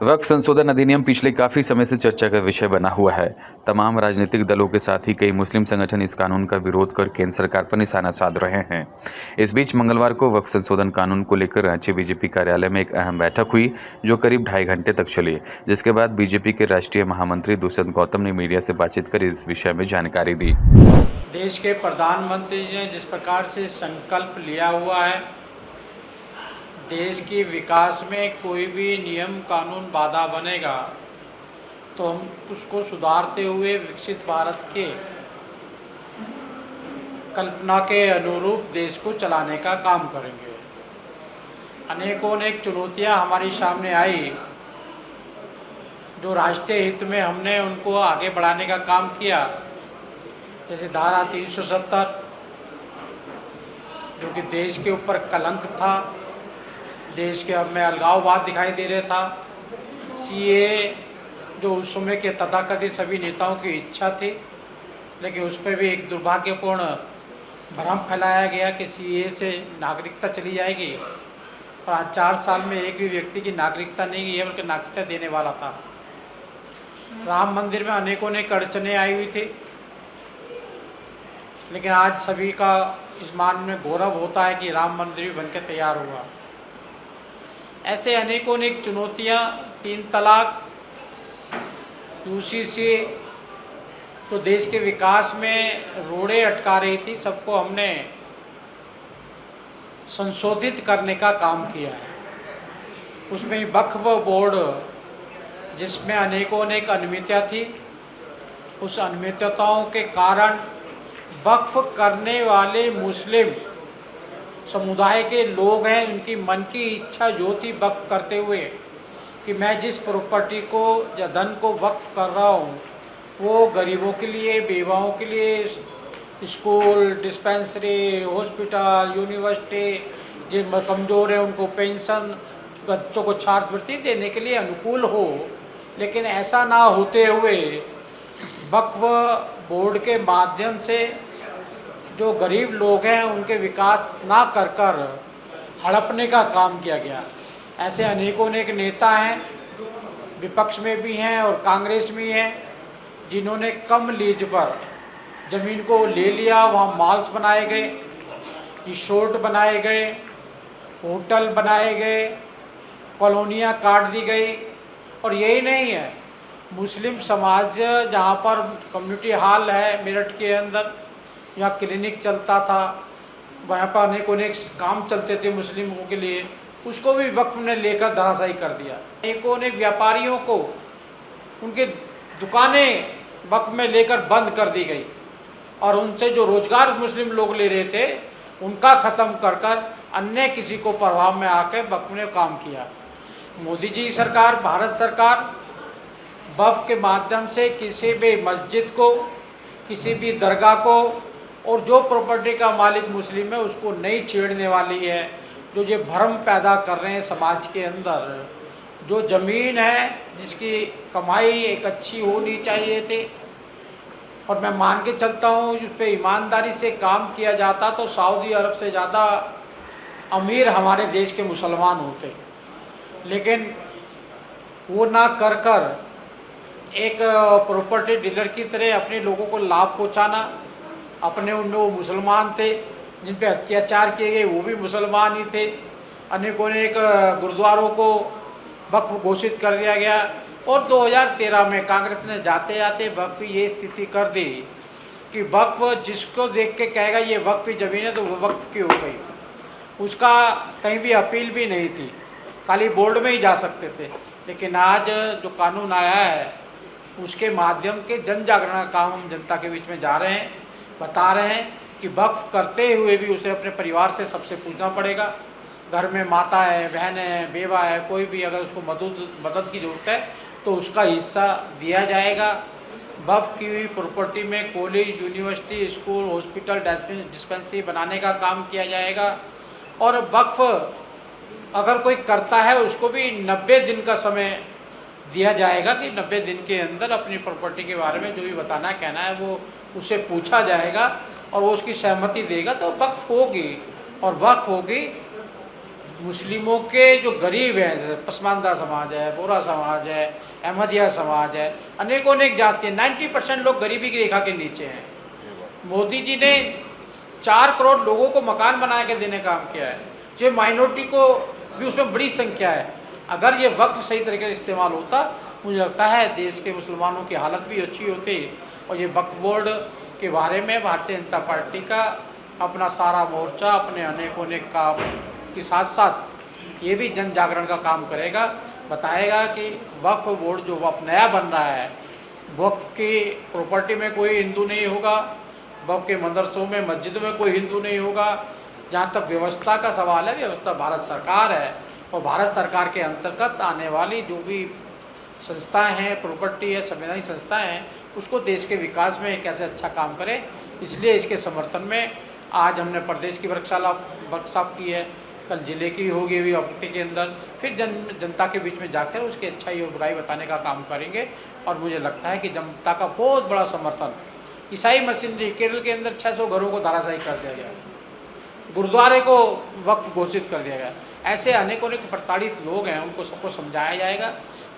वक्फ संशोधन अधिनियम पिछले काफी समय से चर्चा का विषय बना हुआ है। तमाम राजनीतिक दलों के साथ ही कई मुस्लिम संगठन इस कानून का विरोध कर केंद्र सरकार पर निशाना साध रहे हैं। इस बीच मंगलवार को वक्फ संशोधन कानून को लेकर रांची बीजेपी कार्यालय में एक अहम बैठक हुई, जो करीब 2.5 घंटे तक चली, जिसके बाद बीजेपी के राष्ट्रीय महामंत्री दुष्यंत गौतम ने मीडिया से बातचीत कर इस विषय में जानकारी दी। देश के प्रधानमंत्री ने जिस प्रकार से संकल्प लिया हुआ है, देश के विकास में कोई भी नियम कानून बाधा बनेगा तो हम उसको सुधारते हुए विकसित भारत के कल्पना के अनुरूप देश को चलाने का काम करेंगे। अनेकों अनेक चुनौतियां हमारी सामने आई, जो राष्ट्रीय हित में हमने उनको आगे बढ़ाने का काम किया, जैसे धारा 370 जो कि देश के ऊपर कलंक था, देश के अब में अलगाववाद दिखाई दे रहा था। सीए जो उस समय के तथाकथित सभी नेताओं की इच्छा थी, लेकिन उस पर भी एक दुर्भाग्यपूर्ण भ्रम फैलाया गया कि सीए से नागरिकता चली जाएगी, और आज 4 साल में एक भी व्यक्ति की नागरिकता नहीं गई है, बल्कि नागरिकता देने वाला था। राम मंदिर में अनेकों ने अड़चनें आई हुई थी, लेकिन आज सभी का इस मान में गौरव होता है कि राम मंदिर भी बनकर तैयार हुआ। ऐसे अनेकों अनेक चुनौतियां, 3 तलाक, यूसीसी तो देश के विकास में रोड़े अटका रही थी, सबको हमने संशोधित करने का काम किया है। उसमें वक्फ बोर्ड, जिसमें अनेकों अनेक अनियमितता थी, उस अनियमितताओं के कारण वक्फ करने वाले मुस्लिम समुदाय के लोग हैं, उनकी मन की इच्छा जो थी वक्फ करते हुए कि मैं जिस प्रॉपर्टी को या धन को वक्फ कर रहा हूँ वो गरीबों के लिए, बेवाओं के लिए, स्कूल, डिस्पेंसरी, हॉस्पिटल, यूनिवर्सिटी, जिन कमज़ोर है उनको पेंशन, बच्चों को छात्रवृत्ति देने के लिए अनुकूल हो। लेकिन ऐसा ना होते हुए वक्फ बोर्ड के माध्यम से जो गरीब लोग हैं उनके विकास ना कर हड़पने का काम किया गया। ऐसे अनेकों अनेक नेता हैं, विपक्ष में भी हैं और कांग्रेस में हैं, जिन्होंने कम लीज पर ज़मीन को ले लिया, वहाँ मॉल्स बनाए गए, रिसोर्ट बनाए गए, होटल बनाए गए, कॉलोनियाँ काट दी गई। और यही नहीं है, मुस्लिम समाज जहाँ पर कम्युनिटी हॉल है मेरठ के अंदर, यहाँ क्लिनिक चलता था, वहाँ पर अनेकों अनेक काम चलते थे मुस्लिमों के लिए, उसको भी वक्फ ने लेकर धराशायी कर दिया। अनेकों अनेक व्यापारियों को उनके दुकानें वक्फ में लेकर बंद कर दी गई, और उनसे जो रोजगार मुस्लिम लोग ले रहे थे उनका ख़त्म कर अन्य किसी को प्रभाव में आकर वक्फ ने काम किया। मोदी जी सरकार, भारत सरकार वक्फ के माध्यम से किसी भी मस्जिद को, किसी भी दरगाह को, और जो प्रॉपर्टी का मालिक मुस्लिम है उसको नहीं छेड़ने वाली है। जो ये भ्रम पैदा कर रहे हैं समाज के अंदर, जो ज़मीन है जिसकी कमाई एक अच्छी होनी चाहिए थी, और मैं मान के चलता हूँ उस पर ईमानदारी से काम किया जाता तो सऊदी अरब से ज़्यादा अमीर हमारे देश के मुसलमान होते। लेकिन वो ना कर एक प्रॉपर्टी डीलर की तरह अपने लोगों को लाभ पहुँचाना, अपने उनमें वो मुसलमान थे जिन पे अत्याचार किए गए वो भी मुसलमान ही थे। अनेकों अनेक गुरुद्वारों को वक्फ घोषित कर दिया गया, और 2013 में कांग्रेस ने जाते जाते वक्फ की ये स्थिति कर दी कि वक्फ जिसको देख के कहेगा ये वक्फ की ज़मीन है तो वो वक्फ की हो गई, उसका कहीं भी अपील भी नहीं थी, खाली बोर्ड में ही जा सकते थे। लेकिन आज जो कानून आया है उसके माध्यम के जन जागरण का काम हम जनता के बीच में जा रहे हैं, बता रहे हैं कि वक्फ करते हुए भी उसे अपने परिवार से सबसे पूछना पड़ेगा। घर में माता है, बहन है, बेवा है, कोई भी अगर उसको मदद की ज़रूरत है तो उसका हिस्सा दिया जाएगा। वक्फ की हुई प्रॉपर्टी में college, university, school, hospital, dispensary बनाने का काम किया जाएगा। और वक्फ अगर कोई करता है उसको भी 90 दिन का समय दिया जाएगा कि 90 दिन के अंदर अपनी प्रॉपर्टी के बारे में जो भी बताना कहना है वो उससे पूछा जाएगा, और वो उसकी सहमति देगा तो वक्फ होगी। और वक्फ होगी मुस्लिमों के जो गरीब हैं, जैसे पसमानदा समाज है, बोरा समाज है, अहमदिया समाज है, अनेकों अनेक जातियाँ, 90% लोग गरीबी की रेखा के नीचे हैं। मोदी जी ने 4 करोड़ लोगों को मकान बना के देने का काम किया है, जो माइनॉरिटी को भी उसमें बड़ी संख्या है। अगर ये वक्फ सही तरीके से इस्तेमाल होता, मुझे लगता है देश के मुसलमानों की हालत भी अच्छी होती। और ये वक्फ बोर्ड के बारे में भारतीय जनता पार्टी का अपना सारा मोर्चा अपने अनेकों अनेक काम के साथ साथ ये भी जन जागरण का काम करेगा, बताएगा कि वक्फ बोर्ड जो वक्फ नया बन रहा है, वक्फ की प्रॉपर्टी में कोई हिंदू नहीं होगा, वक्फ के मदरसों में मस्जिदों में कोई हिंदू नहीं होगा। जहाँ तक व्यवस्था का सवाल है, व्यवस्था भारत सरकार है और भारत सरकार के अंतर्गत आने वाली जो भी संस्थाएं हैं, प्रॉपर्टी है, संवैधानिक संस्थाएं हैं, उसको देश के विकास में कैसे अच्छा काम करें, इसलिए इसके समर्थन में आज हमने प्रदेश की वर्कशॉप की है, कल जिले की होगी अभी हफ्ते के अंदर, फिर जनता के बीच में जाकर उसकी अच्छाई और बुराई बताने का काम करेंगे। और मुझे लगता है कि जनता का बहुत बड़ा समर्थन, ईसाई मशीनरी केरल के अंदर 600 घरों को धराशायी कर दिया गया, गुरुद्वारे को वक्फ घोषित कर दिया गया। ऐसे अनेकों प्रताड़ित लोग हैं, उनको सबको समझाया जाएगा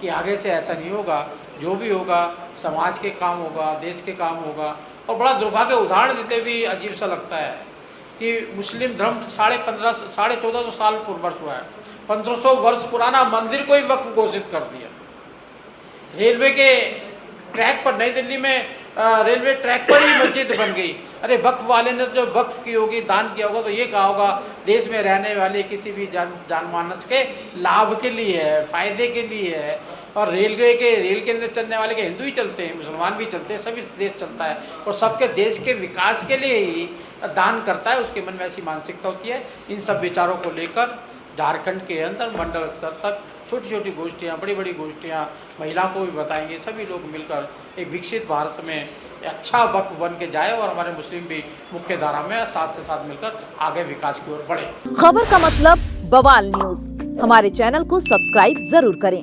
कि आगे से ऐसा नहीं होगा, जो भी होगा समाज के काम होगा, देश के काम होगा। और बड़ा दुर्भाग्य उदाहरण देते भी अजीब सा लगता है कि मुस्लिम धर्म 1450 साल पूर्व हुआ है, 1500 वर्ष पुराना मंदिर को ही वक्फ घोषित कर दिया। रेलवे के ट्रैक पर, नई दिल्ली में रेलवे ट्रैक पर ही मस्जिद बन गई। अरे वक्फ वाले ने जो वक्फ की होगी, दान किया होगा, तो ये कहा होगा देश में रहने वाले किसी भी जानमानस के लाभ के लिए है, फ़ायदे के लिए है। और रेल के अंदर चलने वाले के हिंदू ही चलते हैं, मुसलमान भी चलते हैं, सभी देश चलता है और सबके देश के विकास के लिए ही दान करता है। उसके मन में ऐसी मानसिकता होती है। इन सब विचारों को लेकर झारखंड के अंदर मंडल स्तर तक छोटी छोटी गोष्ठियाँ, बड़ी बड़ी गोष्ठियाँ महिलाओं को भी बताएंगे। सभी लोग मिलकर एक विकसित भारत में अच्छा वक्फ बन के जाए और हमारे मुस्लिम भी मुख्य धारा में साथ से साथ मिलकर आगे विकास की ओर बढ़े। खबर का मतलब बवाल न्यूज, हमारे चैनल को सब्सक्राइब जरूर करें।